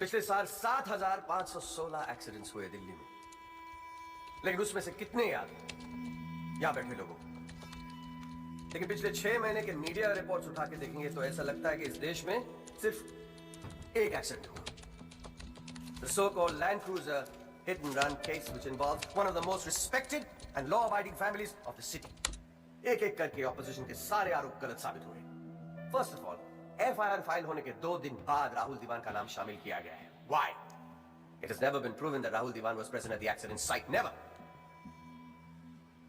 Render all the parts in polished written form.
पिछले साल 7,516 एक्सीडेंट्स हुए दिल्ली में, लेकिन उसमें से कितने याद यहां बैठे लोगों को? लेकिन पिछले 6 महीने के मीडिया रिपोर्ट्स उठा के देखेंगे तो ऐसा लगता है कि इस देश में सिर्फ एक एक्सीडेंट हुआ। The so-called Land Cruiser hit and run case which involves one of the most respected and law-abiding families of the city. एक-एक करके ऑपोजिशन के सारे आरोप गलत साबित हुए। First of all, FIR file होने के 2 दिन बाद राहुल दीवान का नाम शामिल किया गया है। Why? It has never been proven that Rahul Diwan was present at the accident site. Never.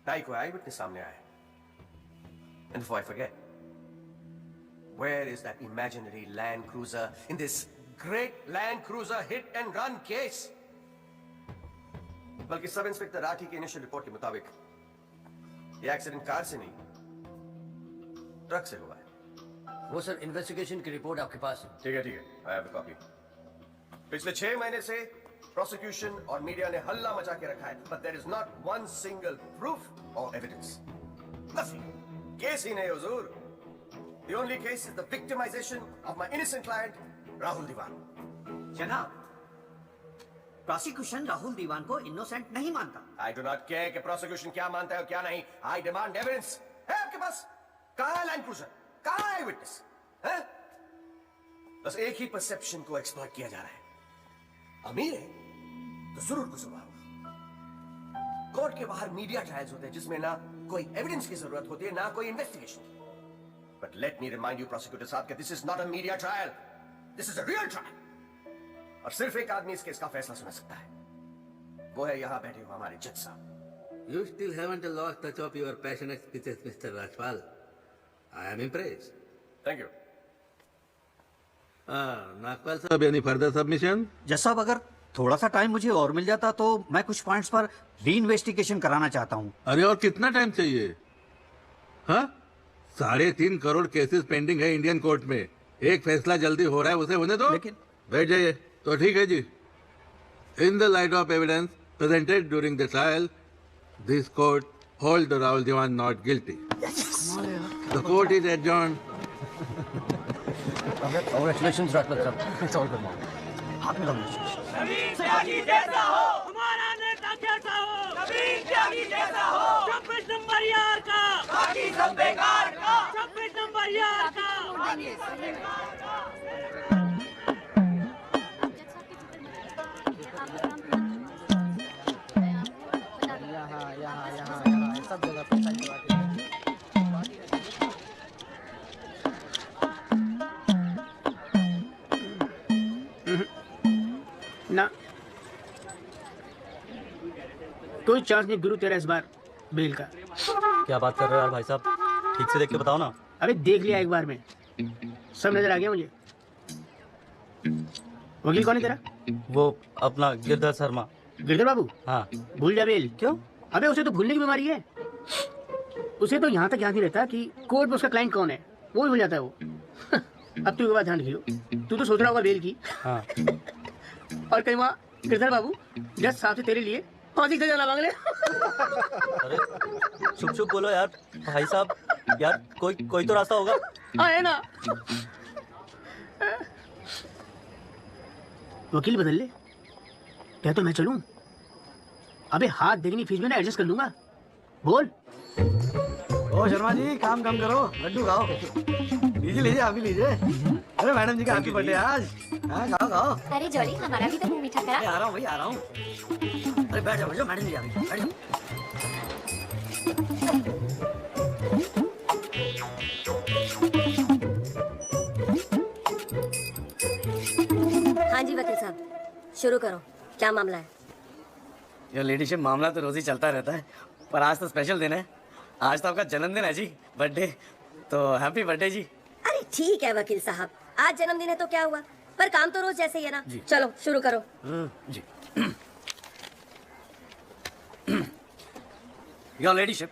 ना ही कोई आई विटनेस सामने आया। And before I forget, where is that imaginary Land Cruiser in this great Land Cruiser hit and run case? बल्कि sub inspector Rathi की initial report के मुताबिक ये accident car से नहीं, ट्रक से हुआ है। वो सर इन्वेस्टिगेशन की रिपोर्ट आपके पास है। ठीक है, I have a copy. पिछले 6 महीने से प्रोसिक्यूशन और मीडिया ने हल्ला मचा के रखा है, but there is not one single proof or evidence. Nothing. Case ही नहीं हुजूर. The only case is the victimization of my innocent client, Rahul Diwan. जनाब, प्रोसिक्यूशन राहुल दीवान को इनोसेंट नहीं मानता। I do not care कि प्रोसिक्यूशन क्या मानता है और क्या नहीं. I demand evidence. है आपके पास? कहाँ है लैंड क्रूजर? कहाँ है विटनेस? है? बस एक ही परसेप्शन को एक्सप्लॉइट किया जा रहा है। अमीर है तो जरूर कुछ हुआ होगा। कोर्ट के बाहर मीडिया ट्रायल्स होते हैं जिसमें ना कोई एविडेंस की जरूरत होती है ना कोई investigation. But let me remind you prosecutor साहब कि this is not a media trial, this is a real trial. और सिर्फ एक आदमी इस केस का फैसला सुना सकता है, वो है यहाँ बैठे हुए हमारे जज साहब। You still haven't lost touch of your passionate speeches, Mr. Rajpal. I am impressed. Thank you. Nagpal साहब, any further submission? जज साहब, अगर थोड़ा सा टाइम मुझे और मिल जाता तो मैं कुछ पॉइंट्स पर री इन्वेस्टिगेशन कराना चाहता हूँ। अरे और कितना टाइम चाहिए? हाँ, 3.5 करोड़ केसेस पेंडिंग है इंडियन कोर्ट में। एक फैसला जल्दी हो रहा है, उसे होने दो। लेकिन बैठ जाइए। तो ठीक है जी। In the light of evidence presented during the trial, this court hold Rahul Diwan not guilty. The court is adjourned. Congratulations, Rajpal sir. It's all good now. हाथ में नवीन त्यागी जैसा हो, हमारा नेता कैसा हो, नवीन त्यागी जैसा हो, 26 नंबर यार का, बाकी सब बेकार का, 26 नंबर यार का, बाकी सब बेकार का। यहाँ सब जगह पे साइड लगा के ना कोई चांस नहीं गुरु तेरा इस बार बेल का। क्या बात कर रहे हो यार भाई साहब, ठीक से देख के बताओ ना। अबे देख लिया एक बार में, सब नजर आ गया मुझे। वकील कौन है तेरा? वो अपना गिरधर शर्मा। गिरधर बाबू? हाँ। भूल जा बेल। क्यों? अबे उसे तो भूलने की बीमारी है। उसे तो यहाँ तक याद नहीं रहता कि कोर्ट में उसका क्लाइंट कौन है, वो भी भूल जाता है वो। अब तू एक बात ध्यान रखियो, तू तो सोच रहा होगा बेल की। हाँ। और कहीं वहाँ गिरधर बाबू जज साहब से तेरे लिए फांसी का सजा मांग ले। अरे चुप चुप बोलो यार भाई साहब, यार कोई तो रास्ता होगा। हाँ है ना। वकील बदल ले क्या तो मैं चलूं? अबे हाथ देखनी फीस में ना एडजस्ट कर लूंगा। बोल। ओ शर्मा जी, काम करो, लड्डू खाओ। लीजिए आप भी लीजिए। अरे मैडम जी का हैप्पी बर्थडे आज। हाँ खाओ। अरे जॉली, हमारा भी तो मुंह मीठा करा। आ रहा हूँ भाई, आ रहा हूँ। अरे बैठ जाओ मैडम जी, आ गई, बैठ जाओ। हाँ जी वकील साहब, शुरू करो, क्या मामला है? ये लेडीशिप मामला तो रोज ही चलता रहता है, पर आज तो स्पेशल दिन है। आज तो आपका जन्मदिन है जी, बर्थडे। तो हैप्पी बर्थडे जी। अरे ठीक है वकील साहब, आज जन्मदिन है तो क्या हुआ, पर काम तो रोज जैसे ही है ना। चलो शुरू करो। जी। योर लेडीशिप,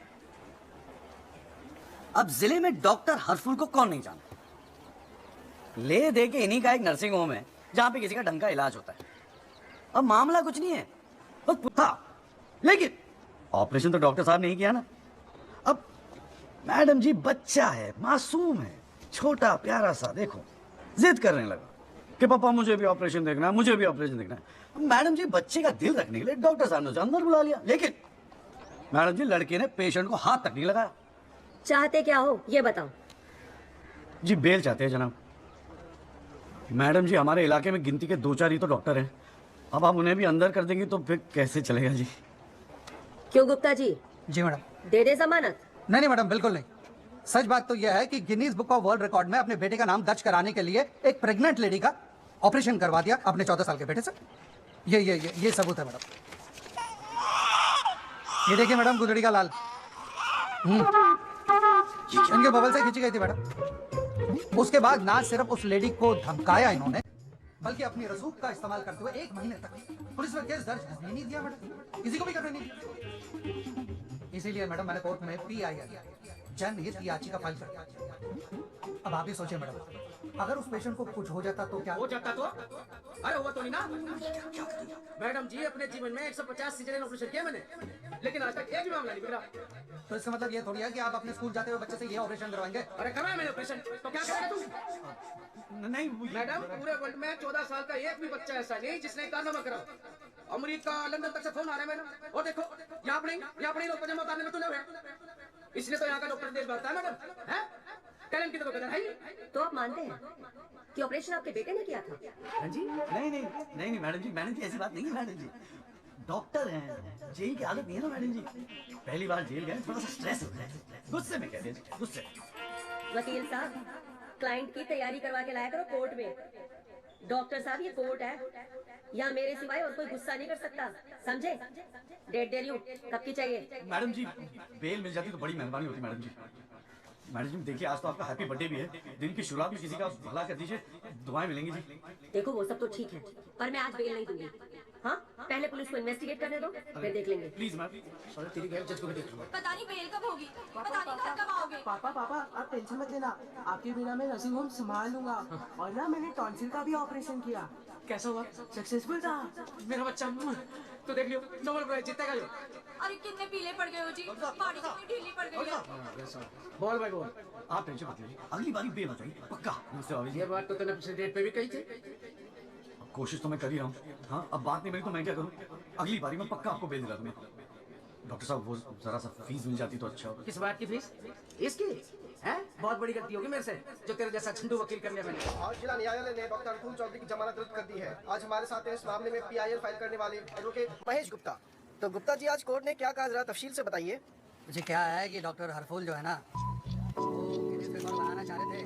अब जिले में डॉक्टर हरफुल को कौन नहीं जानता? ले दे के इन्हीं का एक नर्सिंग होम है जहां पे किसी का ढंग का इलाज होता है। अब मामला कुछ नहीं है, बस पुट्ठा। लेकिन ऑपरेशन तो डॉक्टर साहब ने ही किया ना। अब मैडम जी बच्चा है, मासूम है, छोटा प्यारा सा, देखो जिद करने लगा, कि पापा मुझे भी ऑपरेशन देखना है, मुझे भी ऑपरेशन देखना है। मैडम जी बच्चे का दिल रखने के लिए डॉक्टर साहब ने उसे अंदर बुला लिया, लेकिन मैडम जी लड़के ने पेशेंट को हाथ तक नहीं लगाया। चाहते क्या हो ये बताओ। जी बेल चाहते हैं जनाब। मैडम जी हमारे इलाके में गिनती के 2-4 ही तो डॉक्टर हैं, अब आप उन्हें भी अंदर कर देंगी तो फिर कैसे चलेगा जी। क्यों गुप्ता जी? जी मैडम। दे दे जमानत? नहीं मैडम, बिल्कुल नहीं। सच बात तो यह है कि Guinness book of world record में अपने बेटे का नाम दर्ज कराने के लिए एक प्रेग्नेंट लेडी का ऑपरेशन करवा दिया अपने 14 साल के बेटे से। ये सबूत है मैडम। ये देखिए मैडम, गुदड़ी का लाल इनके बबल से खींची गई थी मैडम। उसके बाद ना सिर्फ उस लेडी को धमकाया इन्होंने, बल्कि अपनी रसूख का इस्तेमाल करते हुए 1 महीने तक पुलिस में केस दर्ज नहीं दिया मैडम, किसी को भी करने नहीं दिया। इसीलिए मैडम मैंने कोर्ट में PIL जनहित याचिका फाइल कर दिया। अब आप ही सोचिए मैडम, अगर उस पेशेंट को कुछ हो जाता तो क्या हो जाता तो? अरे हुआ तो नहीं ना। मैडम जी अपने जीवन में 150 सीजरियन ऑपरेशन किए मैंने, लेकिन आज तक एक भी मामला नहीं बिगड़ा। तो इसका मतलब ये थोड़ी है कि आप अपने स्कूल जाते हुए बच्चे से ये ऑपरेशन करवाएंगे। अरे करवाया मैंने ऑपरेशन, तो क्या करेगा तू? नहीं मैडम पूरे वर्ल्ड में 14 साल का एक भी बच्चा ऐसा नहीं जिसने कारनामा करा। अमेरिका लंदन तक से फोन आ रहे हैं मैडम, और देखो यहाँ पर लोग पजामा उतारने में तो नहीं हुए, इसलिए तो यहाँ का डॉक्टर देश भागता है मैडम। है टैलेंट की तो कदर है ही। तो आप मानते हैं कि ऑपरेशन आपके बेटे ने किया था? हाँ जी, नहीं मैडम जी ऐसी बात नहीं है मैडम जी। डॉक्टर हैं, जेल की आदत नहीं है ना मैडम जी। पहली बार जेल गए, थोड़ा सा स्ट्रेस होता है, गुस्से में कहते हैं, गुस्से। वकील साहब, क्लाइंट की तैयारी करवा के लाया करो कोर्ट में। डॉक्टर साहब ये कोर्ट है, यहाँ मेरे सिवाय और कोई गुस्सा नहीं कर सकता, समझे? डेट दे रही हूँ, कब की चाहिए? मैडम जी बेल मिल जाती तो बड़ी मेहरबानी होती मैडम जी। मैडम जी देखिए आज तो आपका हैप्पी बर्थडे भी है, दिन की शुरुआत में किसी का भला कर दीजिए, दुआएं मिलेंगी जी। देखो वो सब तो ठीक है, पर मैं आज बेल नहीं दूंगी। हाँ पहले पुलिस को इन्वेस्टिगेट करने दो, फिर देख लेंगे। प्लीज मैम, अरे तेरी गैर जज को भी देख लूंगा। पता नहीं बेल कब होगी, पता नहीं घर कब आओगे। पापा आप टेंशन मत लेना, आपके बिना मैं नर्सिंग होम संभाल लूंगा। और ना मैंने टॉन्सिल का भी ऑपरेशन किया। कैसा हुआ? सक्सेसफुल था। मेरा बच्चा तो देख लियो, नोबेल प्राइज जीतेगा जो। अरे कितने पीले पड़ गए हो जी, बॉडी कितनी ढीली पड़ गई है। बोल भाई बोल। आप टेंशन मत लीजिए, अगली बारी बेल हो जाएगी पक्का। मुझसे भाभी जी ये बात तो तूने पिछले डेट पे भी कही थी। कोशिश तो मैं कर ही रहा हूँ। हाँ अब बात नहीं बनी तो मैं क्या करूँ, अगली बारी मैं पक्का आपको बेल दिला दूंगा। डॉक्टर साहब वो जरा सा फीस मिल जाती तो अच्छा होगा। किस बात की फीस? इसकी है? बहुत बड़ी गलती होगी मेरे से जो तेरे जैसा झंडू वकील कर लिया मैंने। आज जिला न्यायालय ने डॉक्टर अरकुल चौधरी की जमानत रद्द कर दी है। आज हमारे साथ इस मामले में PIL फाइल करने वाले एडवोकेट महेश गुप्ता। तो गुप्ता जी आज कोर्ट ने क्या कहा, जरा तफसील से बताइए। मुझे क्या है कि डॉक्टर हरफुल जो है ना वो गिनीज रिकॉर्ड बनाना चाह रहे थे,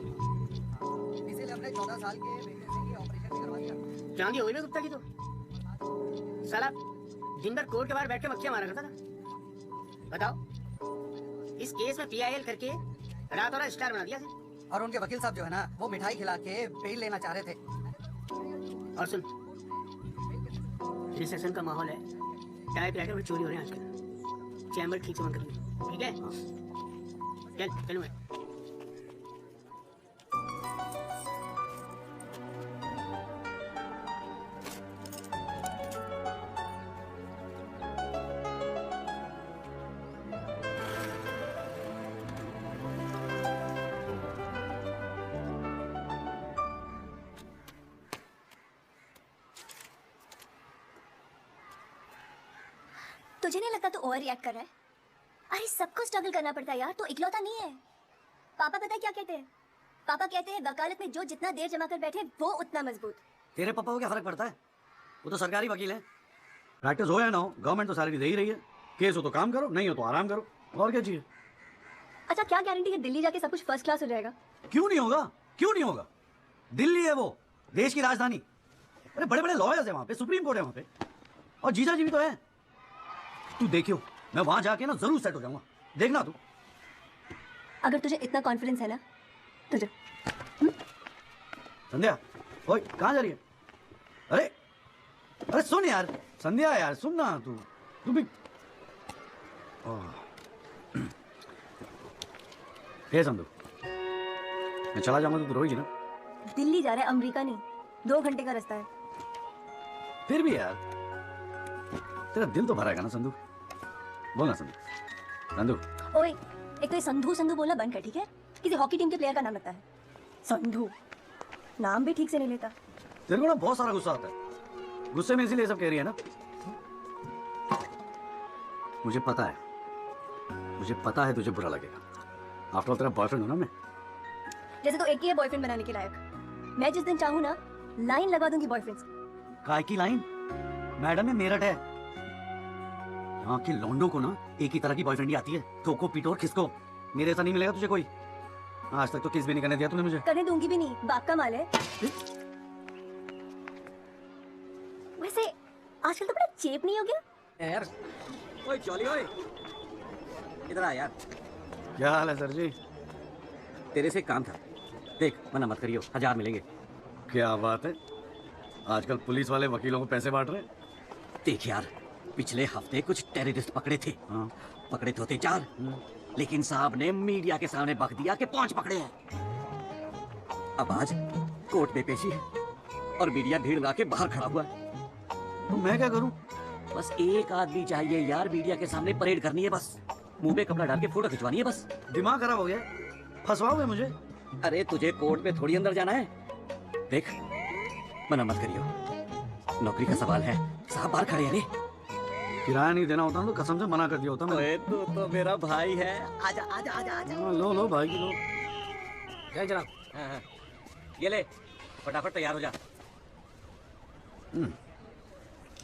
इसीलिए हमने 14 साल के बेटे से ये ऑपरेशन भी करवा दिया। चांदी हो गई गुप्ता की तो साला दिन भर कोर्ट के बाहर बैठ के मक्खियां मारा करता था। बताओ इस केस में PIL करके रात और स्टार बना दिया। और उनके वकील साहब जो है ना वो मिठाई खिला के बेल लेना चाह रहे थे। और सुन, रिसेप्शन का माहौल है, टाइप राइटर चोरी हो रहे हैं आजकल, चैम्बर ठीक से बंद कर लो, ठीक है? चल मैं। तुझे नहीं लगता तू ओवर रिएक्ट कर रहा है? अरे सबको स्ट्रगल करना पड़ता है यार, तो इकलौता नहीं है। पापा पता है क्या कहते हैं? पापा कहते हैं वकालत में जो जितना देर जमा कर बैठे वो उतना मजबूत। तेरे पापा को क्या फर्क पड़ता है, वो तो सरकारी वकील है। प्रैक्टिस हो या ना हो गवर्नमेंट तो सैलरी दे ही रही है। केस हो तो काम करो, नहीं हो तो आराम करो, और क्या चाहिए। अच्छा क्या गारंटी है दिल्ली जाके सब कुछ फर्स्ट क्लास हो जाएगा? क्यों नहीं होगा, क्यों नहीं होगा। दिल्ली है वो देश की राजधानी, अरे बड़े बड़े लॉयर्स है वहाँ पे, सुप्रीम कोर्ट है वहाँ पे, और जीजा जी भी तो है। तू देखियो मैं वहां जाके ना जरूर सेट हो जाऊंगा, देखना तू। अगर तुझे इतना कॉन्फिडेंस है ना तुझे। संध्या ओए कहाँ जा रही है? अरे सुन यार संध्या, यार सुन ना, तू भी। हे संधू मैं चला जाऊंगा तो तू रोएगी ना? दिल्ली जा रहा है, अमेरिका नहीं, 2 घंटे का रास्ता है। फिर भी यार तेरा दिल तो भरा है ना संधू, बोल ना संधू। ओए एक तो ये संधू संधू बोलना बंद कर, ठीक है? किसी हॉकी टीम के प्लेयर का नाम लगता है संधू, नाम भी ठीक से नहीं लेता। तेरे को ना बहुत सारा गुस्सा आता है, गुस्से में इसीलिए सब कह रही है ना। मुझे पता है तुझे बुरा लगेगा। आफ्टर ऑल तेरा बॉयफ्रेंड हूं ना मैं। जैसे तो एक ही है बॉयफ्रेंड बनाने के लायक। मैं जिस दिन चाहूँ ना लाइन लगा दूंगी बॉयफ्रेंड्स। काय की लाइन? मैडम ये मेरठ है, यहाँ की लौंडों को ना एक ही तरह की बॉयफ्रेंड ही आती है, ठोको पीटो और खिसको। मेरे ऐसा नहीं मिलेगा तुझे कोई। आज तक तो किस भी नहीं करने दिया तूने मुझे। करने दूंगी भी नहीं, बाप का माल है। वैसे आजकल तो बड़ा चेप नहीं हो गया यार? ओए जॉली, ओए इधर आ यार। क्या हाल है सर जी? तेरे से काम था, देख मना मत करियो, 1000 मिलेंगे। क्या बात है, आजकल पुलिस वाले वकीलों को पैसे बांट रहे। देख यार, पिछले हफ्ते कुछ टेररिस्ट पकड़े थे। हाँ। पकड़े तो थे 4, लेकिन साहब ने मीडिया के सामने बक दिया कि 5 पकड़े हैं। अब आज कोर्ट में पेशी है और मीडिया भीड़ लगा के बाहर खड़ा हुआ है। तो मैं क्या करूं? बस एक आदमी चाहिए यार, मीडिया के सामने परेड करनी है बस, मुंह पे कपड़ा डाल के फोटो खिंचवानी है बस। दिमाग खराब हो गया, फंसवाओगे मुझे? अरे तुझे कोर्ट में थोड़ी अंदर जाना है। देख मना मत करियो, नौकरी का सवाल है, साहब बाहर खड़े हैं रे। किराया नहीं देना होता तो कसम से मना कर दिया होता मैं। तू तो मेरा भाई है, आजा आजा आजा आजा। लो भाई की लो। क्या जनाब? हाँ। ये ले, फटाफट तैयार हो जा।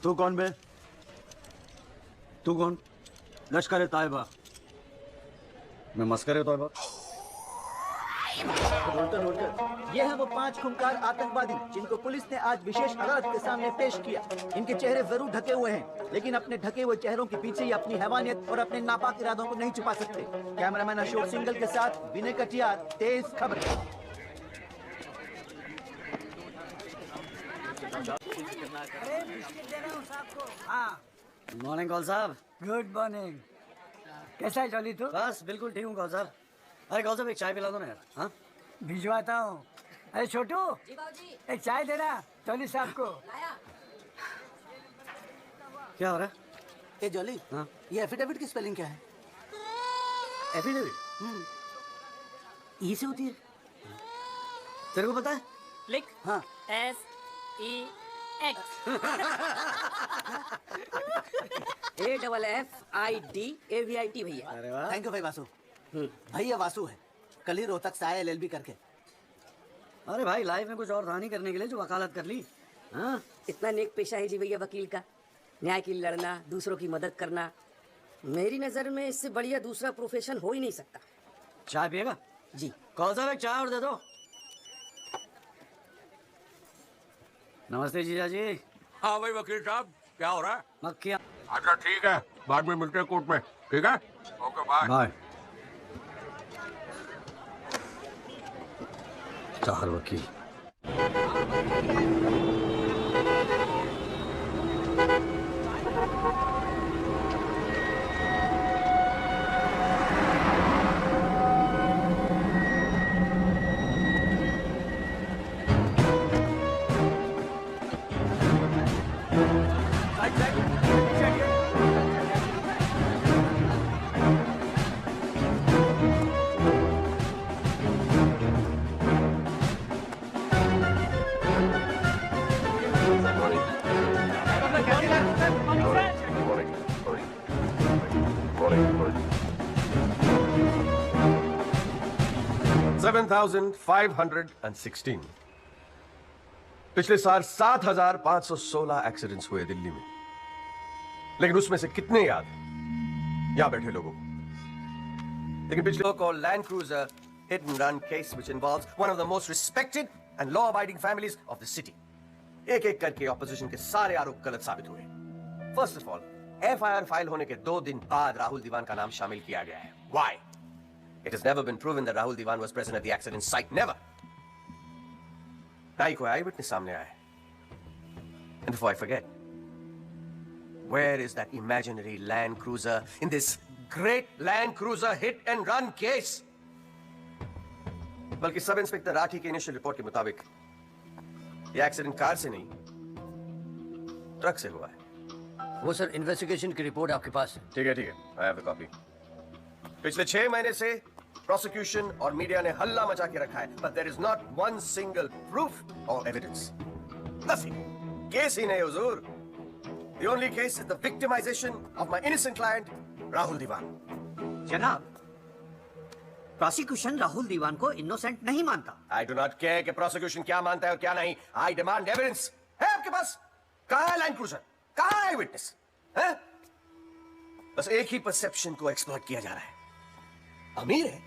तू कौन बे? तू कौन? लश्कर तायबा। मैं मस्कर तोयबा। ये हैं वो 5 खूंखार आतंकवादी जिनको पुलिस ने आज विशेष अदालत के सामने पेश किया। इनके चेहरे जरूर ढके हुए हैं, लेकिन अपने ढके हुए चेहरों के पीछे ही अपनी हैवानियत और अपने नापाक इरादों को नहीं छुपा सकते। कैमरामैन अशोक सिंगल के साथ विनय कटियार, तेज खबर। गुड मॉर्निंग कौल साहब। Good morning. कैसा है जॉली तू? बस बिल्कुल ठीक हूँ कौल साहब। अरे कौल साहब एक चाय पिला दो ना यार। हाँ भिजवाता हूँ। अरे छोटू एक चाय देना जॉली साहब को। क्या हो रहा है? ए जॉली, हाँ? ये एफिडेविट की स्पेलिंग क्या है? एफिडेविट ई से होती है, तेरे को पता है? लिख। हाँ। SEX AFFIDAVIT भैया। अरे वाह। थैंक यू भाई वासु। भैया वासु है, कल ही रोहतक से आया LLB करके। अरे भाई लाइफ में कुछ और था नहीं करने के लिए जो वकालत कर ली। हाँ इतना नेक पेशा है जी भैया वकील का, न्याय के लिए लड़ना, दूसरों की मदद करना। मेरी नजर में इससे बढ़िया दूसरा प्रोफेशन हो ही नहीं सकता। चाय पिएगा? जी। कौन सा एक चाय और दे दो। नमस्ते जीजा जी। हाँ भाई वकील साहब, क्या हो रहा है? मक्खियाँ। अच्छा ठीक है, बाद में मिलते हैं कोर्ट में, ठीक है? Okay bye. बाय। 4 वकील। $7,516। पिछले साल 7,516 एक्सीडेंट्स हुए दिल्ली में, लेकिन उसमें से कितने याद यहां बैठे लोगों को? लेकिन पिछले call land cruiser hit and run case which involves one of the most respected and law abiding families of the city. एक एक करके ऑपोजिशन के सारे आरोप गलत साबित हुए। First of all, FIR file होने के 2 दिन बाद राहुल दीवान का नाम शामिल किया गया है। Why? It has never been proven that Rahul Diwan was present at the accident site. Never. ना ही कोई eyewitness सामने आया है। And before I forget, where is that imaginary Land Cruiser in this great Land Cruiser hit and run case? बल्कि sub inspector Rathi के initial report के मुताबिक ये एक्सीडेंट कार से नहीं, ट्रक से हुआ है। वो सर इन्वेस्टिगेशन की रिपोर्ट आपके पास है? ठीक है, I have the copy. पिछले 6 महीने से प्रोसिक्यूशन और मीडिया ने हल्ला मचा के रखा है, but there is not one single proof or evidence. Nothing. Case ही नहीं हुजूर. The only case is the victimization of my innocent client, Rahul Diwan. जनाब, प्रोसिक्यूशन राहुल दीवान को इनोसेंट नहीं मानता. I do not care कि prosecution क्या मानता है और क्या नहीं. I demand evidence. है आपके पास? कहाँ है line cruiser? कहाँ है witness? हैं? बस एक ही perception को exploit किया जा रहा है. अमीर है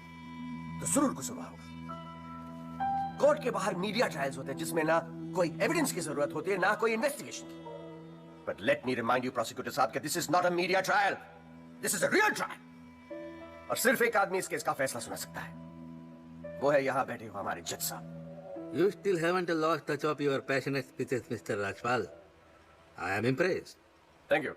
तो जरूर गुस्सा होगा. कोर्ट के बाहर मीडिया ट्रायल्स होते हैं जिसमें ना कोई एविडेंस की जरूरत होती है ना कोई इन्वेस्टिगेशन की. But let me remind you prosecutor साहब कि this is not a media trial, this is a real trial. और सिर्फ एक आदमी इस केस का फैसला सुना सकता है, वो है यहाँ बैठे हुए हमारे जज साहब. You still haven't lost touch of your passionate speeches, Mr. Rajpal. I am impressed. Thank you.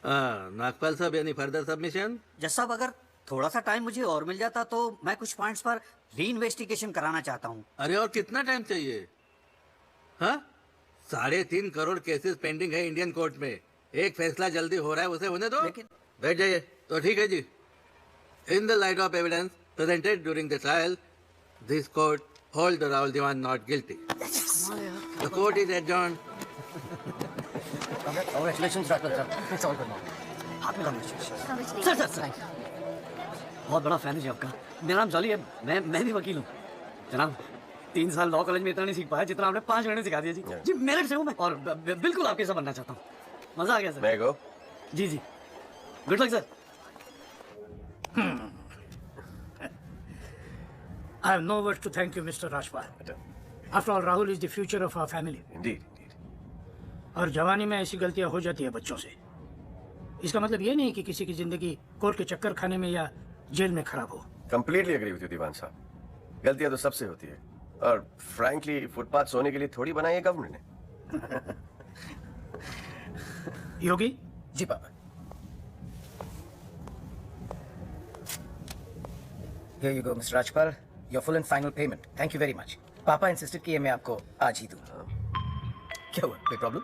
Nagpal साहब, any further submission? जज साहब, अगर थोड़ा सा टाइम मुझे और मिल जाता तो मैं कुछ पॉइंट्स पर री इन्वेस्टिगेशन कराना चाहता हूँ. अरे और कितना टाइम चाहिए? हाँ, 3.5 करोड़ केसेस पेंडिंग है इंडियन कोर्ट में. एक फैसला जल्दी हो रहा है, उसे होने दो. बैठ जाइए. तो ठीक है जी. In the light of evidence presented during the trial, this court hold Rahul Diwan not guilty. The court is adjourned. Congratulations, Ratul sir. It's all good now. हाथ में सर, बहुत बड़ा फैन है जी आपका. मेरा नाम जॉली है, मैं भी वकील हूँ. जनाब, 3 साल लॉ कॉलेज में इतना नहीं सीख पाया जितना आपने 5 महीने सिखा दिया जी. जी मेरिट से हूँ मैं और बिल्कुल आपके साथ बनना चाहता हूँ. मजा आ गया सर. मैं गो. जी जी, good luck sir. I have no words to thank you, Mr. Rajpal. After all, Rahul is the future of our family. Indeed. और जवानी में ऐसी गलतियां हो जाती है बच्चों से. इसका मतलब ये नहीं कि किसी की जिंदगी कोर्ट के चक्कर खाने में या जेल में खराब हो. कंप्लीटली एग्री विद यू दीवान साहब. गलतियां तो सबसे होती है और फ्रैंकली फुटपाथ सोने के लिए थोड़ी बनाई है गवर्नमेंट ने. योगी जी पापा. Here you go, Mr. Rajpal. Your full and final payment. Thank you very much. पापा इंसिस्टेड किए मैं आपको आज ही दूं. क्या हुआ? कोई प्रॉब्लम?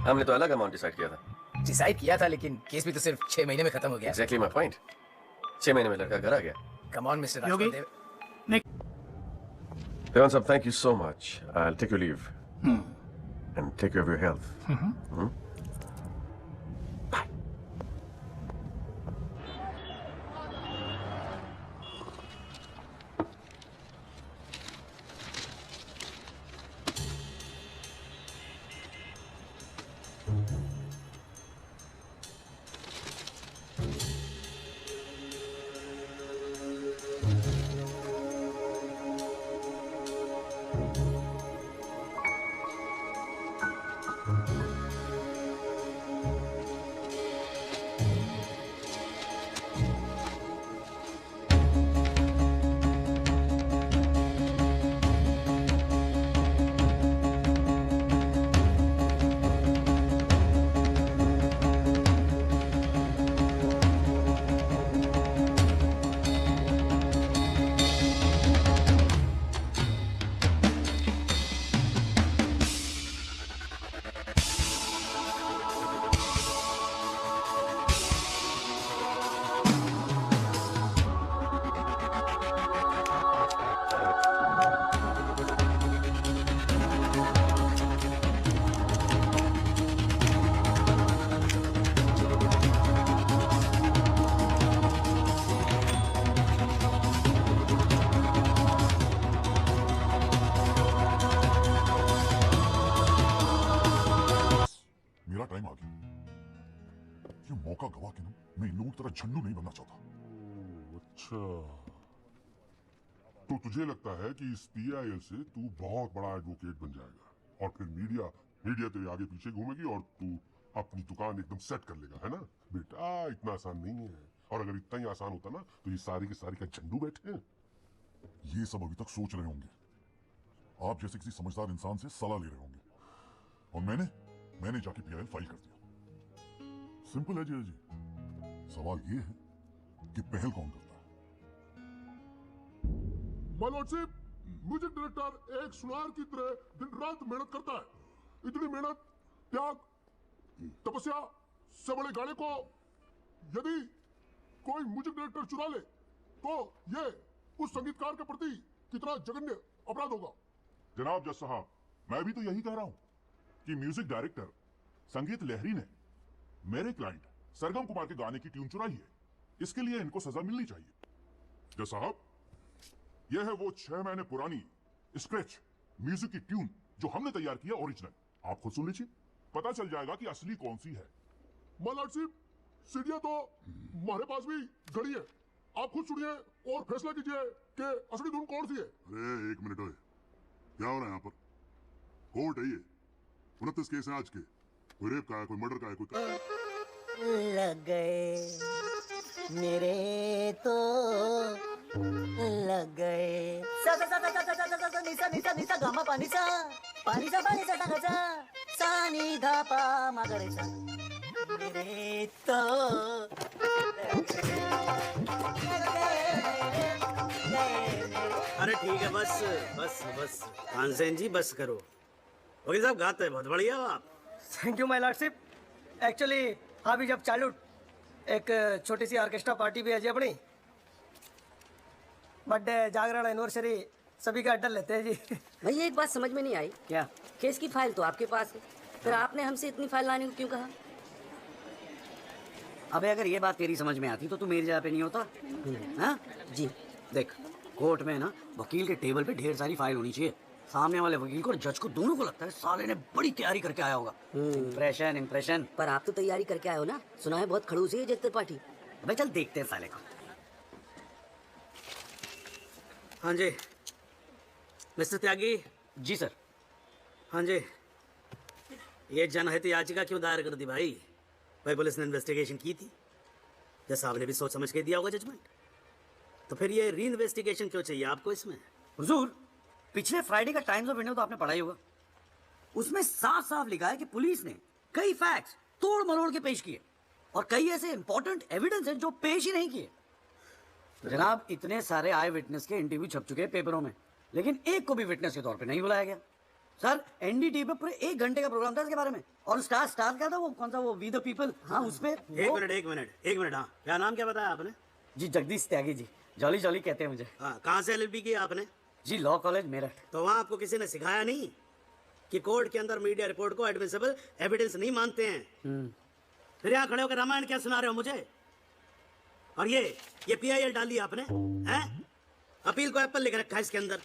हमने तो अलग अमाउंट डिसाइड किया था. डिसाइड किया था लेकिन केस भी तो सिर्फ 6 महीने में खत्म हो गया. Exactly my point. 6 महीने में लड़का घर आ गया. Come on, Mr. Rajpal. Yogi, Devan sahab, thank you so much. I'll take your leave. And take care of your health. मौका गवा के ना मैं इन लोगों की तरह झंडू नहीं बनना चाहता। अच्छा, तो तुझे लगता है कि इस पीआईएल से तू बहुत बड़ा एडवोकेट बन जाएगा और फिर मीडिया तेरे आगे पीछे घूमेगी और तू अपनी दुकान एकदम सेट कर लेगा, है ना? बेटा इतना आसान नहीं है, और अगर इतना ही आसान होता ना तो ये सारी की सारी का झंडू बैठे हैं। ये सब अभी तक सोच रहे होंगे, आप जैसे किसी समझदार इंसान से सलाह ले रहे होंगे, और मैंने जाके पीआईएल फाइल कर दिया। सिंपल है जी। सवाल ये है कि पहल कौन करता है? माय लॉर्डशिप, म्यूजिक डायरेक्टर एक सुनार की तरह दिन रात मेहनत करता है। इतनी मेहनत, त्याग, तपस्या से बड़े गाने को यदि कोई म्यूजिक डायरेक्टर चुरा ले तो ये उस संगीतकार के प्रति कितना जघन्य अपराध होगा। जनाब जज साहब, मैं भी तो यही कह रहा हूं कि म्यूजिक डायरेक्टर संगीत लहरी ने मेरे क्लाइंट सरगम कुमार के गाने की ट्यून चुराई है। इसके लिए इनको सजा मिलनी चाहिए। जज साहब, यह है वो 6 महीने पुरानी स्क्रैच म्यूजिक की ट्यून जो हमने तैयार किया ओरिजिनल। आप खुद सुन लीजिए, पता चल जाएगा कि असली कौन सी है। मलाडसिप, सीढ़ियां तो हमारे पास भी घड़ी है, आप खुद सुनिए और फैसला कीजिए कि असली धुन कौन सी है। अरे एक मिनट, ओए क्या हो रहा है यहाँ पर? कोर्ट है ये, 29 केस हैं आज के। कोई रेप का है, कोई मर्डर का है, कोई लग गए मेरे तो लग गए सा सा सा सा सा सा सा सा निसा निसा निसा गामा पानी सा सा सा नी धा पा मा गा रे सा मेरे तो अरे ठीक है, बस बस बस तानसेन जी बस करो। वकील साहब गाते हैं बहुत बढ़िया हो आप। Thank you my lordship. Actually अभी जब चालू एक छोटी सी ऑर्केस्ट्रा पार्टी भी है जी अपनी, बर्थडे जागरण एनिवर्सरी सभी का अड्डा लेते हैं जी। भैया एक बात समझ में नहीं आई। क्या? केस की फाइल तो आपके पास है, फिर आपने हमसे इतनी फाइल लाने को क्यों कहा? अबे अगर ये बात तेरी समझ में आती तो तू मेरी जगह पे नहीं होता। हाँ जी देख, कोर्ट में ना वकील के टेबल पे ढेर सारी फाइल होनी चाहिए। सामने वाले वकील को और जज को दोनों को लगता है साले ने बड़ी तैयारी करके आया होगा। Impression impression. पर आप तो तैयारी करके आए हो ना, सुना है बहुत खड़ूस है ये जज त्रिपाठी। अबे चल देखते हैं साले को। हाँ जी मिस्टर त्यागी। जी सर। हाँ जी, ये जनहित याचिका क्यों दायर कर दी भाई? भाई पुलिस ने इन्वेस्टिगेशन की थी, जज साहब ने भी सोच समझ के दिया होगा जजमेंट, तो फिर ये री इन्वेस्टिगेशन क्यों चाहिए आपको इसमें? हुजूर, पिछले फ्राइडे का टाइम्स ऑफ इंडिया तो आपने पढ़ा ही होगा। उसमें साफ साफ लिखा है कि पुलिस ने कई फैक्ट्स तोड़ मरोड़ के पेश किए और कई ऐसे इंपॉर्टेंट एविडेंस हैं जो पेश ही नहीं किए। जनाब, इतने सारे आई विटनेस के इंटरव्यू छप चुके हैं पेपरों में, लेकिन एक को भी विटनेस के तौर पे नहीं बुलाया गया। सर, एनडीटीवी पे पूरे 1 घंटे का प्रोग्राम था इसके बारे में, और स्टार क्या था वो, कौन सा वो वी द पीपल, हाँ उसमें। एक मिनट हाँ, क्या नाम क्या बताया आपने? जी जगदीश त्यागी जी, जॉली जॉली कहते हैं मुझे। हाँ, कहाँ से LLB की आपने? जी लॉ कॉलेज मेरठ। तो वहाँ आपको किसी ने सिखाया नहीं कि कोर्ट के अंदर मीडिया रिपोर्ट को एडमिसिबल एविडेंस नहीं मानते हैं? फिर यहाँ खड़े होकर रामायण क्या सुना रहे हो मुझे? और ये PIL डाल दी आपने, हैं? अपील को एप्पल लिख रखा है इसके अंदर,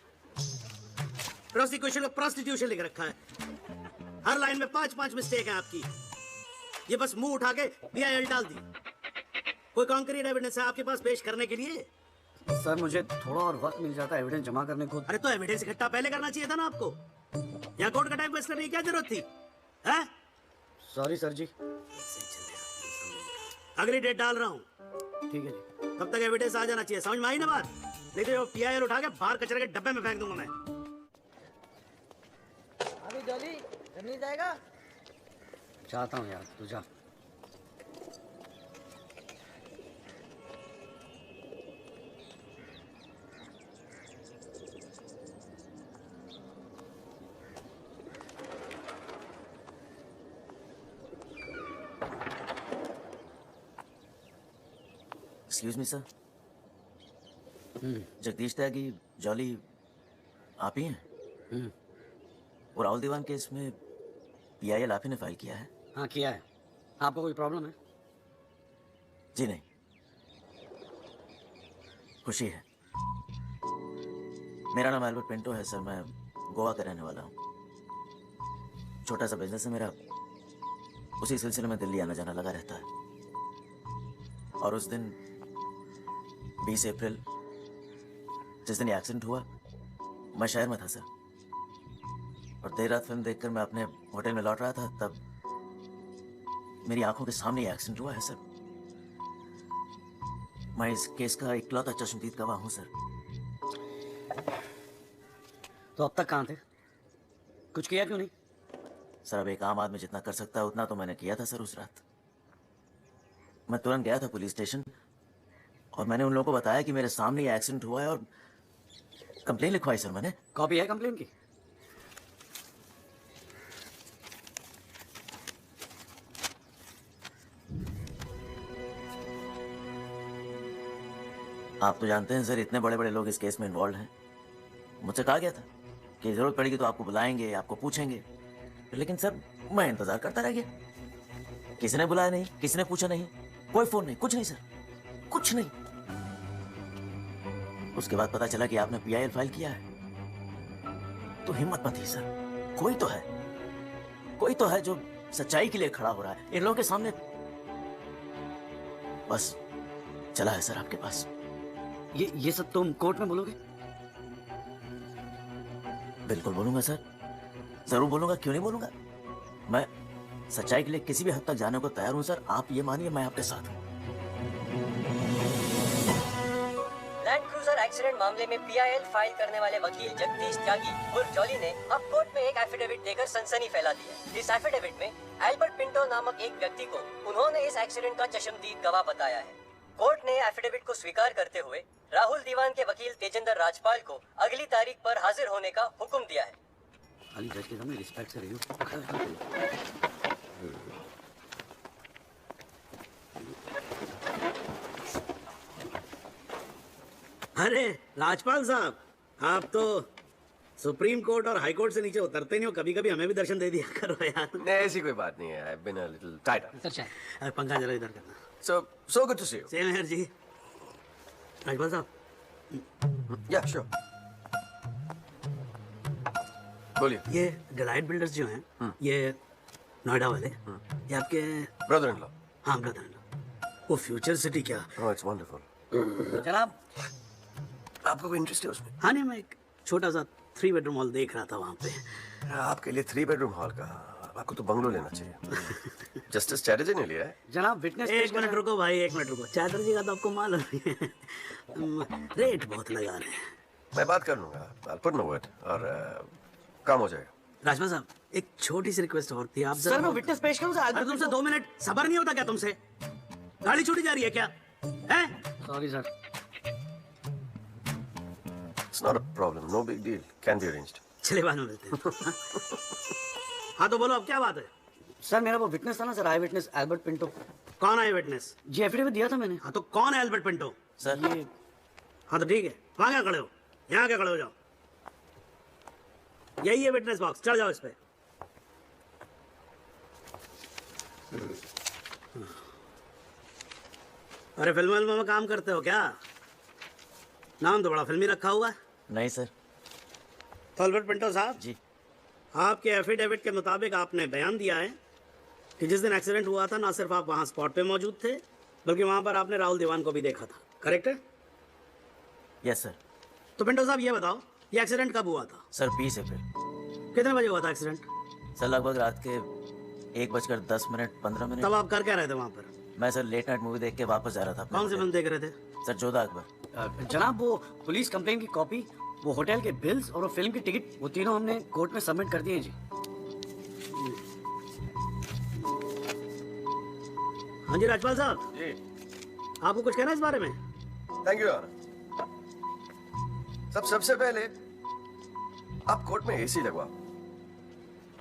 प्रोसिक्यूशन को प्रोस्टिट्यूशन लिख रखा है। हर लाइन में 5-5 मिस्टेक है आपकी। ये बस मुंह उठा के PIL डाल दी। कोई कॉन्क्रीट एविडेंस है आपके पास पेश करने के लिए? सर, मुझे थोड़ा और वक्त मिल जाता एविडेंस जमा करने को। अरे तो एविडेंस इकट्ठा पहले करना चाहिए था ना आपको। यहाँ कोर्ट का टाइम वेस्ट करने की क्या जरूरत थी? हैं? सॉरी सर जी। अगली डेट डाल रहा हूँ। ठीक है जी। तब तक एविडेंस आ जाना चाहिए, समझ में आई ना बात? नहीं तो PIL उठा के बाहर कचरे के डब्बे में फेंक दूंगा मैं। अभी जॉली नहीं जाएगा? चाहता हूँ यार, तू जा। एक्सक्यूज मी सर, जगदीश त्यागी जॉली आप ही हैं? और राहुल दीवान केस में PIL आप ही ने फाइल किया है? हाँ किया है। आपको कोई प्रॉब्लम है? जी नहीं, खुशी है। मेरा नाम एल्बर्ट पिंटो है सर, मैं गोवा का रहने वाला हूँ। छोटा सा बिजनेस है मेरा, उसी सिलसिले में दिल्ली आना जाना लगा रहता है। और उस दिन 20 अप्रैल जिस दिन ये एक्सीडेंट हुआ, मैं शहर में था सर, और देर रात फिल्म देखकर मैं अपने होटल में लौट रहा था, तब मेरी आंखों के सामने ये एक्सीडेंट हुआ है सर। मैं इस केस का इकलौता चश्मदीद गवाह हूं सर। तो अब तक कहाँ थे? कुछ किया क्यों नहीं? सर, अब एक आम आदमी जितना कर सकता है उतना तो मैंने किया था सर। उस रात मैं तुरंत गया था पुलिस स्टेशन और मैंने उन लोगों को बताया कि मेरे सामने ये एक्सीडेंट हुआ है और कंप्लेन लिखवाई सर मैंने। कॉपी है कंप्लेन की? आप तो जानते हैं सर, इतने बड़े बड़े लोग इस केस में इन्वॉल्व हैं। मुझसे कहा गया था कि जरूरत पड़ेगी तो आपको बुलाएंगे, आपको पूछेंगे। लेकिन सर मैं इंतजार करता रह गया, किसी ने बुलाया नहीं, किसी ने पूछा नहीं, कोई फोन नहीं, कुछ नहीं सर, कुछ नहीं। उसके बाद पता चला कि आपने PIL फाइल किया है, तो हिम्मत मत ही सर, कोई तो है जो सच्चाई के लिए खड़ा हो रहा है इन लोगों के सामने। बस चला है सर आपके पास। ये सब तुम कोर्ट में बोलोगे? बिल्कुल बोलूंगा सर, जरूर बोलूंगा, क्यों नहीं बोलूंगा। मैं सच्चाई के लिए किसी भी हद तक जाने को तैयार हूं सर, आप ये मानिए मैं आपके साथ हूं। लैंड क्रूजर एक्सीडेंट मामले में PIL फाइल करने वाले वकील जगदीश त्यागी उर्फ जॉली ने अब कोर्ट में एक एफिडेविट देकर सनसनी फैला दी है। इस एफिडेविट में एल्बर्ट पिंटो नामक एक व्यक्ति को उन्होंने इस एक्सीडेंट का चश्मदीद गवाह बताया है। कोर्ट ने एफिडेविट को स्वीकार करते हुए राहुल दीवान के वकील तेजेंद्र राजपाल को अगली तारीख पर हाजिर होने का हुक्म दिया है। खाली जज के सामने रिस्पेक्ट से रहियो। अरे राजपाल साहब, आप तो सुप्रीम कोर्ट और हाई कोर्ट से नीचे उतरते नहीं हो, कभी कभी हमें भी दर्शन दे दिया करो यार। नहीं ऐसी कोई बात नहीं है, I've been a little tied up. अरे पंखा जरा इधर करना। So good to see you. Same here जी। राजपाल साहब। Yeah, sure. बोलिए। ये डिलाइट बिल्डर्स जो हैं, ये नोएडा वाले, ये आपके ब्रदर इन लॉ। हाँ ब्रदर इन लॉ। वो फ्यूचर सिटी क्या? Oh, it's wonderful. जनाब, आपको कोई इंटरेस्ट है उसमें? हाँ नहीं, मैं एक छोटा सा 3 बेडरूम हॉल देख रहा था वहाँ पे। आपके लिए 3 बेडरूम हॉल का, आपको तो बंगलो लेना चाहिए। जस्टिस चैटर्जी ने लिया है। जनाब विटनेस। एक मिनट रुको भाई, एक मिनट रुको। चैटर्जी का तो आपको मालूम है, रेट बहुत लगा रहे हैं। मैं बात कर लूंगा, I'll put in a word, और काम हो जाएगा। राजपाल साहब, एक छोटी सी रिक्वेस्ट और थी, आप सर मैं विटनेस पेश करूं सर। अरे तुमसे 2 मिनट सबर नहीं होता क्या तुमसे? गाड़ी छूटी जा रही है क्या? हैं? Sorry sir. It's not a problem, no big deal, can be arranged. चले बाद में मिलते हैं। हाँ तो बोलो अब क्या बात है? सर मेरा वो विटनेस था ना सर, आई विटनेस एल्बर्ट पिंटो। कौन आई विटनेस? जी एफिडेविट दिया था मैंने। हाँ तो कौन है एल्बर्ट पिंटो? सर ये। हाँ तो ठीक है, वहाँ क्या खड़े हो? यहाँ क्या खड़े हो, जाओ। यही है विटनेस बॉक्स, चढ़ जाओ इस पे। अरे फिल्म में काम करते हो क्या? नाम तो बड़ा फिल्मी रखा हुआ है। नहीं सर। तो एल्बर्ट पिंटो साहब जी, आपके एफिडेविट के मुताबिक आपने बयान दिया है कि जिस दिन एक्सीडेंट हुआ था ना सिर्फ आप वहाँ स्पॉट पे मौजूद थे, बल्कि वहाँ पर आपने राहुल दीवान को भी देखा था, करेक्ट है? Yes sir. तो पिंटो साहब ये बताओ, ये एक्सीडेंट कब हुआ था? सर 20 अप्रैल। कितने बजे हुआ था एक्सीडेंट? सर लगभग रात के 1:10 तब आप कर क्या रहे थे वहाँ पर? मैं सर लेट नाइट मूवी देख के वापस जा रहा था। कौन सी फिल्म देख रहे थे? सर जोधा अकबर। जनाब वो पुलिस कंप्लेन की कॉपी, वो होटल के बिल्स और वो फिल्म की टिकट, वो तीनों हमने कोर्ट में सबमिट कर दिए जी। हाँ जी राजपाल साहब। जी। आपको कुछ कहना है इस बारे में? Thank you. सबसे पहले आप कोर्ट में AC लगवाओ।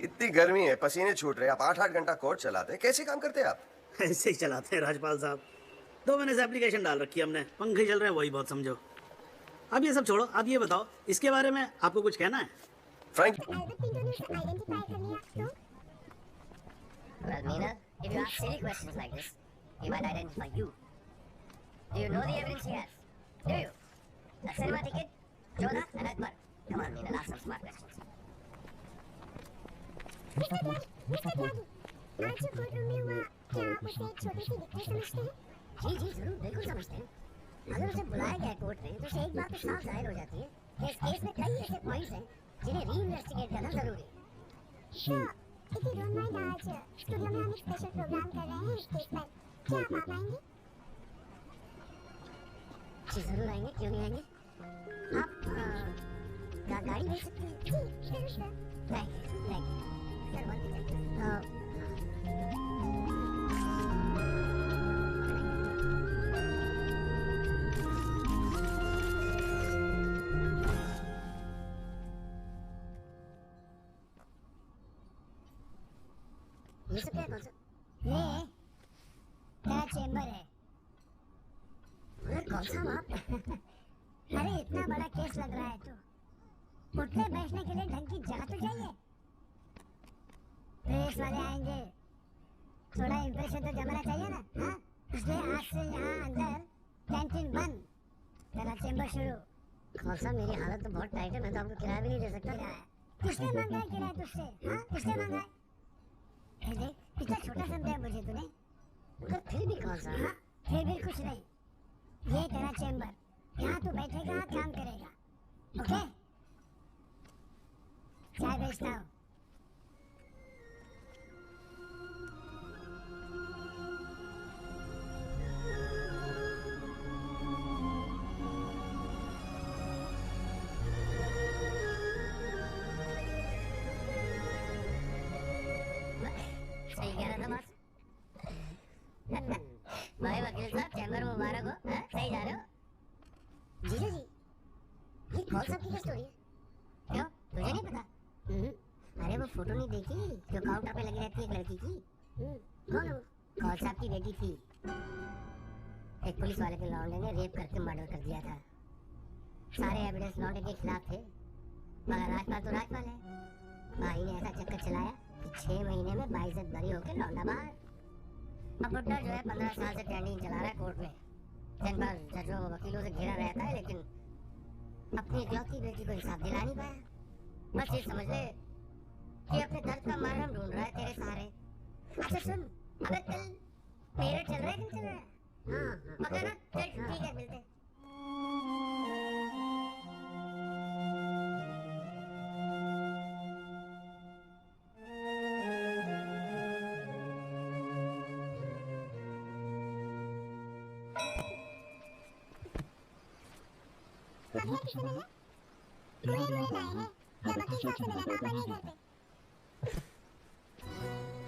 इतनी गर्मी है, पसीने छूट रहे, आप 8-8 घंटा कोर्ट चलाते हैं, कैसे काम करते हैं आप? ऐसे ही चलाते हैं राजपाल साहब। 2 महीने से एप्लीकेशन डाल रखी है हमने, पंखे चल रहे हैं, वही बहुत समझो। अब ये सब छोड़ो, अब ये बताओ इसके बारे में आपको कुछ कहना है? Frank. Well, Meena, if you ask silly questions like this, he might identify you. Do you know the evidence he has? Do you? A cinema ticket, Jodha and Akbar. Come on, Meena, ask some smart questions. Mister Draghi, आज जो court room में हुआ, क्या आप उसे एक छोटी सी victory समझते हैं? जी जी जरूर, बिल्कुल समझते हैं। अगर उसे बुलाया गया कोर्ट में तो उसे एक बात तो साफ जाहिर हो जाती है कि इस केस में कई ऐसे पॉइंट्स हैं जिन्हें री-इन्वेस्टिगेट करना जरूरी है। Sure, if you don't mind, आज स्टूडियो में हम एक स्पेशल प्रोग्राम कर रहे हैं इस केस पर। क्या आप आएंगे? जी जरूर आएंगे, क्यों नहीं आएंगे? आप गाड़ी भेज सकते हैं? जी जरूर sir. Thank you. Sir one minute. ये सब क्या, कौन सा? ये तेरा चेंबर है। मगर कौन सा वहाँ पे? अरे इतना बड़ा केस लग रहा है तो उठने बैठने के लिए ढंग की जगह तो चाहिए। प्रेस वाले आएंगे, थोड़ा इंप्रेशन तो जमाना चाहिए ना। हाँ, इसलिए आज से यहाँ अंदर कैंटीन बंद, तेरा चेंबर शुरू। खालसा मेरी हालत तो बहुत टाइट है, मैं तो आपको किराया भी नहीं दे सकता। किसने मांगा है किराया तुझसे? हाँ, किसने मांगा है? ये देख, इतना छोटा समझा है मुझे तूने। मगर फिर भी खालसा। हाँ, फिर भी कुछ नहीं। ये तेरा चेंबर, यहाँ तू बैठेगा, काम करेगा। ओके? चाय बेचता हूँ। सही कह रहा था बॉस। भाई वकील साहब, चैम्बर मुबारक हो। सही जा रहे हो? जीजू जी, ये कौन सा की स्टोरी है? क्यों, तुझे नहीं पता? अरे वो फोटो नहीं देखी जो काउंटर पे लगी रहती है एक लड़की की? कौन है वो? कौन साहब की बेटी थी। एक पुलिस वाले के लौंडे ने रेप करके मर्डर कर दिया था। सारे एविडेंस लौंडे के खिलाफ थे, मगर राजपाल तो राजपाल है। भाई ने ऐसा चक्कर चलाया कि 6 महीने में बाइज्जत बरी होकर लौंडा बाहर। अब बुड्ढा जो है 15 साल से कैंटीन चला रहा है कोर्ट में। दिन भर जजों वकीलों से घिरा रहता है, लेकिन अपनी इकलौती बेटी को इंसाफ दिला नहीं पाया। बस ये समझ ले कि अपने दर्द का मरहम ढूंढ रहा है तेरे सहारे। अच्छा सुन, अबे कल मेरा चल रहा है कि नहीं चल रहा है? हाँ, पक्का ना? चल ठीक है, मिलते हैं।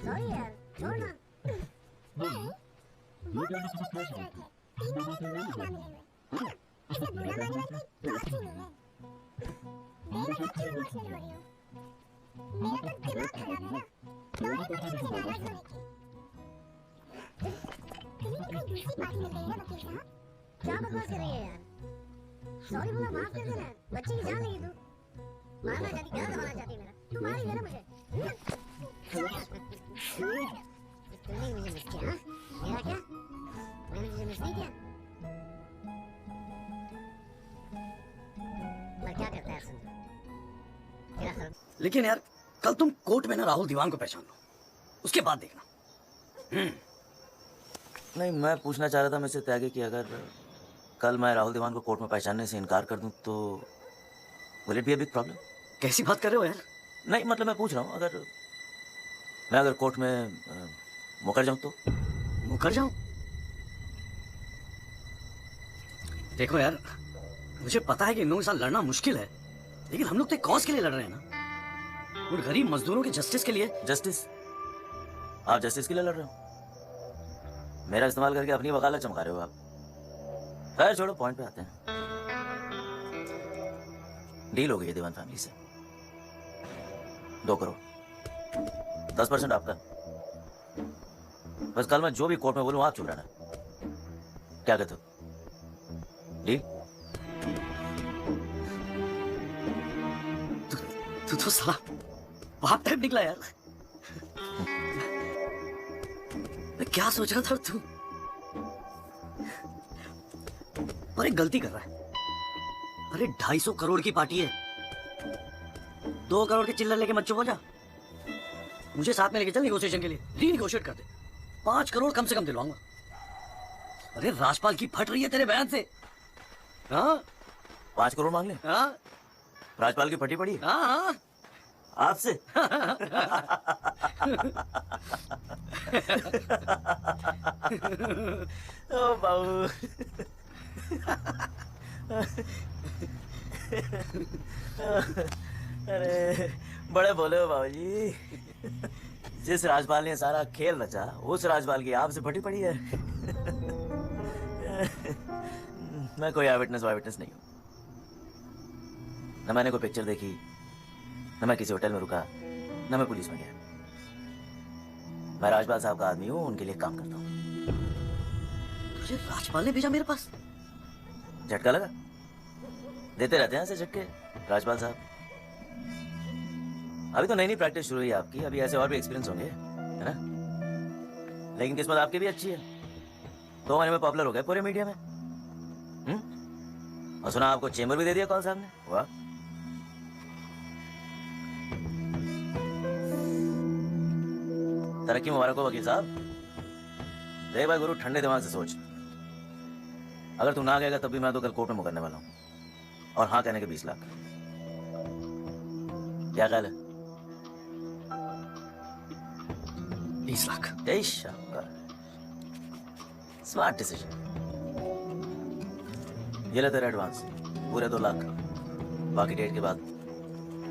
सॉरी यार, छोड़ ना। वो मेरे से पूछ रहे थे, 3 महीने से मेरे नाम लिए हुए। इसमें बुरा मानने वाली कोई बात ही नहीं है। मैं क्यों इमोशनल हो रही हूँ? मेरा तो दिमाग खराब है ना। तुम्हारी वजह से नाराज होने की। तुम्हें कोई दूसरी पार्टी मिल गई है वकील साहब? क्या बकवास कर रही है यार? सॉरी बोला, माफ कर देना। बच्चे की जान लगी तू। मारना चाहती, क्या दबाना चाहती मेरा? तू मारी है ना मुझे? तूने मुझे मिस किया, हाँ? मेरा क्या? मैंने तुझे मिस नहीं किया। मैं क्या करता है संजू? तेरा सर। लेकिन यार, कल तुम कोर्ट में ना राहुल दीवान को पहचान लो, उसके बाद देखना। नहीं, मैं पूछना चाह रहा था मुझसे त्यागी कि अगर कल मैं राहुल दीवान को कोर्ट में पहचानने से इनकार कर दूं तो will it be a big problem? कैसी बात कर रहे हो यार? नहीं, मतलब मैं पूछ रहा हूँ, अगर कोर्ट में मुकर जाऊं तो? मुकर जाऊं? देखो यार, मुझे पता है कि इन लोगों के साथ लड़ना मुश्किल है, लेकिन हम लोग तो एक कॉज के लिए लड़ रहे हैं ना, उन गरीब मजदूरों के जस्टिस के लिए। जस्टिस? आप जस्टिस के लिए लड़ रहे हो? मेरा इस्तेमाल करके अपनी वकालत चमका रहे हो आप। खैर छोड़ो, पॉइंट पे आते हैं। डील हो गई है दीवान फैमिली से, 2 करोड़, 10% आपका। बस कल मैं जो भी कोर्ट में बोलूं आप चुप रहना। क्या कहते हो? डील? तू तो साला बाप टाइप निकला यार। मैं क्या सोच रहा था तू? और एक गलती कर रहा है। अरे 250 करोड़ की पार्टी है, 2 करोड़ के चिल्लर लेके मत चुप हो जा। मुझे साथ में लेके चल नेगोशिएशन के लिए, रीनेगोशिएट कर दे। 5 करोड़ कम से कम दिलवाऊंगा। अरे राजपाल की फट रही है तेरे बयान से। हाँ, 5 करोड़ मांग ले? हाँ, राजपाल की फटी पड़ी? हाँ हाँ, आपसे? ओ बाबू। अरे बड़े बोले हो बाबूजी। जिस राजपाल ने सारा खेल रचा, उस राजपाल की आपसे फटी पड़ी है। मैं कोई आई विटनेस नहीं हूँ। न मैंने कोई पिक्चर देखी, न मैं किसी होटल में रुका, न मैं पुलिस में गया। मैं राजपाल साहब का आदमी हूँ, उनके लिए काम करता हूँ। तुझे राजपाल ने भेजा मेरे पास? झटका लगा? देते रहते हैं ऐसे झटके राजपाल साहब। अभी तो नई नई प्रैक्टिस शुरू हुई है आपकी, अभी ऐसे और भी एक्सपीरियंस होंगे, है ना? लेकिन किस्मत आपकी भी अच्छी है, 2 महीने में पॉपुलर हो गए पूरे मीडिया में। और सुना आपको चेंबर भी दे दिया कॉल साहब ने। वाह। तरक्की मुबारक हो वकील साहब। देख भाई गुरु, ठंडे दिमाग से सोच, अगर तू ना गएगा तब भी मैं तो कल कोर्ट में मुकरने वाला हूँ, और हाँ कहने के 20 लाख। क्या ख्याल है? 20 लाख। Smart decision. ये ले तेरा एडवांस, पूरे 2 लाख, बाकी डेट के बाद,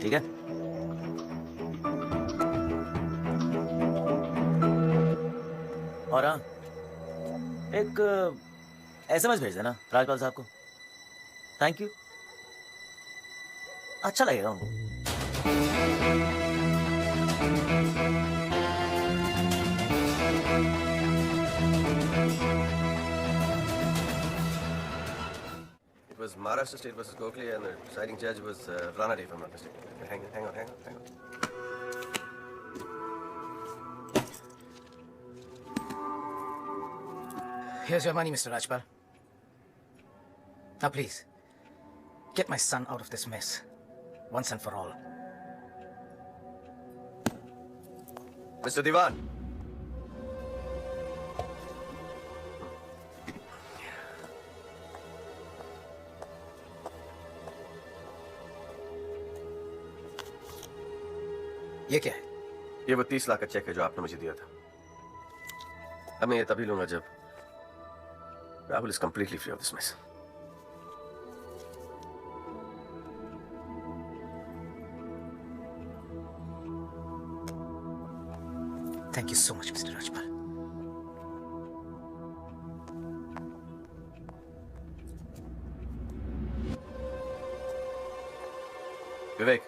ठीक है? और हाँ, एक SMS भेज देना राजपाल साहब को। थैंक यू, अच्छा लगेगा उनको। It was Maharashtra State versus Gokhale, and the deciding judge was Ranade, if I'm not mistaken. Hang on. Here's your money, Mr. Rajpal. Now please, get my son out of this mess, once and for all. Mr. Diwan. ये क्या है? ये वो 30 लाख का check है जो आपने मुझे दिया था। अब मैं ये तभी लूंगा जब Rahul is completely free of this mess. Thank you so much, Mr. Rajpal. विवेक,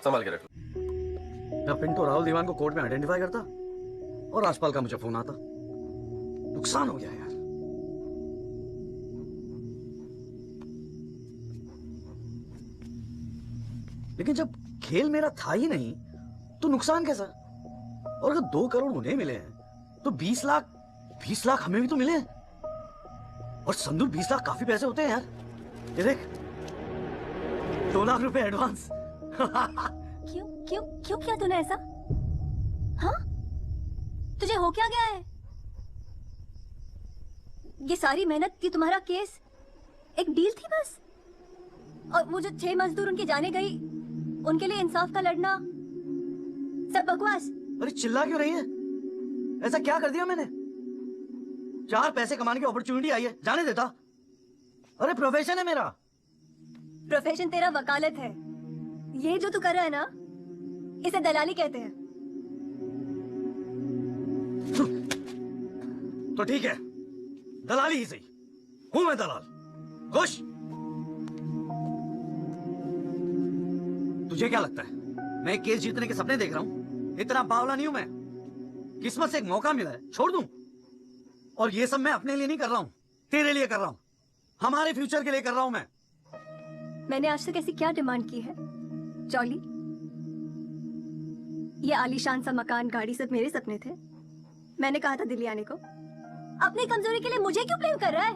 संभाल के रख लो। मैं पिंटो राहुल दीवान को कोर्ट में आइडेंटिफाई करता और राजपाल का मुझे फोन आता। नुकसान हो गया यार। लेकिन जब खेल मेरा था ही नहीं तो नुकसान कैसा? और अगर 2 करोड़ उन्हें मिले हैं तो 20 लाख हमें भी तो मिले हैं। और संदूर 20 लाख काफी पैसे होते हैं यार। ये देख, 2 लाख रुपए एडवांस। क्यों किया तूने ऐसा? हाँ? तुझे हो क्या गया है? ये सारी मेहनत, ये तुम्हारा केस एक डील थी बस? और वो जो 6 मजदूर उनके जाने गई, उनके लिए इंसाफ का लड़ना सब बकवास? अरे चिल्ला क्यों रही है? ऐसा क्या कर दिया मैंने? 4 पैसे कमाने की अपॉर्चुनिटी आई है, जाने देता। अरे प्रोफेशन है मेरा। प्रोफेशन तेरा वकालत है। ये जो तू कर रहा है ना, इसे दलाली कहते हैं। तो ठीक है, दलाली ही सही। हूं मैं दलाल। खुश? तुझे क्या लगता है मैं केस जीतने के सपने देख रहा हूं? इतना बावला नहीं हूं मैं। किस्मत से एक मौका मिला है, छोड़ दूं? और ये सब मैं अपने लिए नहीं कर रहा हूं, तेरे लिए कर रहा हूं, हमारे फ्यूचर के लिए कर रहा हूं मैं। मैंने आज तक ऐसी क्या डिमांड की है जॉली? ये आलीशान सा मकान, गाड़ी सब मेरे सपने थे। मैंने कहा था दिल्ली आने को। अपनी कमजोरी के लिए मुझे क्यों ब्लेम कर रहा है?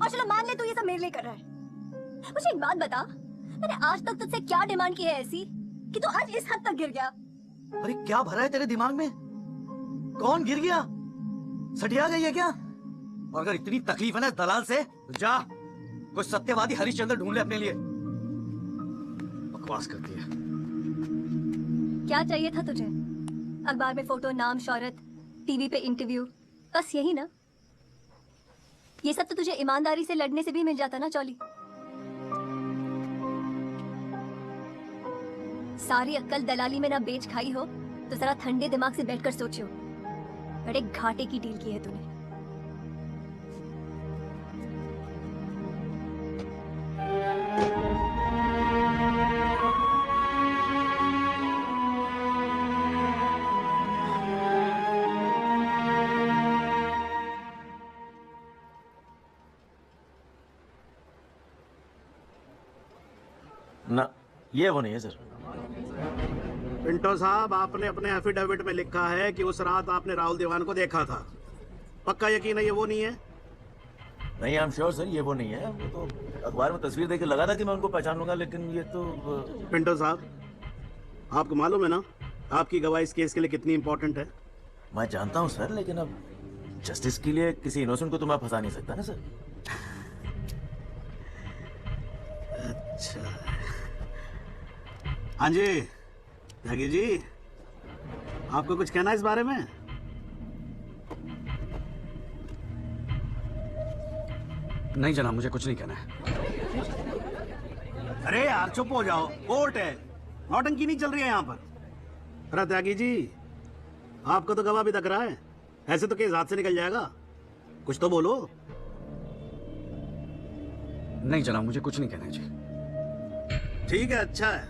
और चलो मान ले तू ये सब मेरे लिए कर रहा है। मुझे एक बात बता, मैंने आज तक तुझसे क्या डिमांड की है ऐसी कि तू आज इस हद तक गिर गया? अरे क्या भरा है तेरे दिमाग में? कौन गिर गया? सटिया गई है क्या? और अगर इतनी तकलीफ है ना दलाल से, तो जा कुछ सत्यवादी हरिश्चंद्र ढूंढ ले अपने लिए। बकवास करती है। क्या चाहिए था तुझे? अखबार में फोटो, नाम, शोहरत, टीवी पे इंटरव्यू, बस यही ना? ये सब तो तुझे ईमानदारी से लड़ने से भी मिल जाता ना चौली। सारी अक्कल दलाली में ना बेच खाई हो तो जरा ठंडे दिमाग से बैठकर सोचो, बड़े घाटे की डील की है तूने। ना ये वो नहीं है सर। पिंटो साहब, आपने अपने एफिडेविट में लिखा है कि उस रात आपने राहुल दीवान को देखा था। पक्का यकीन है ये वो नहीं है? नहीं, आई एम श्योर सर, ये वो नहीं है। वो तो अखबार में तस्वीर देख के लगा था कि मैं उनको पहचान लूंगा, लेकिन ये तो पिंटो साहब, आपको मालूम है ना आपकी गवाही इस केस के लिए कितनी इंपॉर्टेंट है? मैं जानता हूँ सर, लेकिन अब जस्टिस के लिए किसी इनोसेंट को तो मैं फंसा नहीं सकता ना सर। अच्छा, हाँ जी त्यागी जी, आपको कुछ कहना है इस बारे में? नहीं जनाब, मुझे कुछ नहीं कहना है। अरे यार चुप हो जाओ, कोर्ट है, नौटंकी नहीं चल रही है यहाँ पर। अरे त्यागी जी, आपका तो गवाह भी तक रहा है, ऐसे तो केस हाथ से निकल जाएगा, कुछ तो बोलो। नहीं जनाब, मुझे कुछ नहीं कहना है जी। ठीक है, अच्छा है,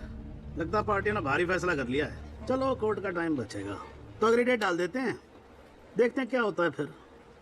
लगता पार्टी ने भारी फैसला कर लिया है। चलो कोर्ट का टाइम बचेगा तो अगली डेट डाल देते हैं, देखते हैं क्या होता है फिर।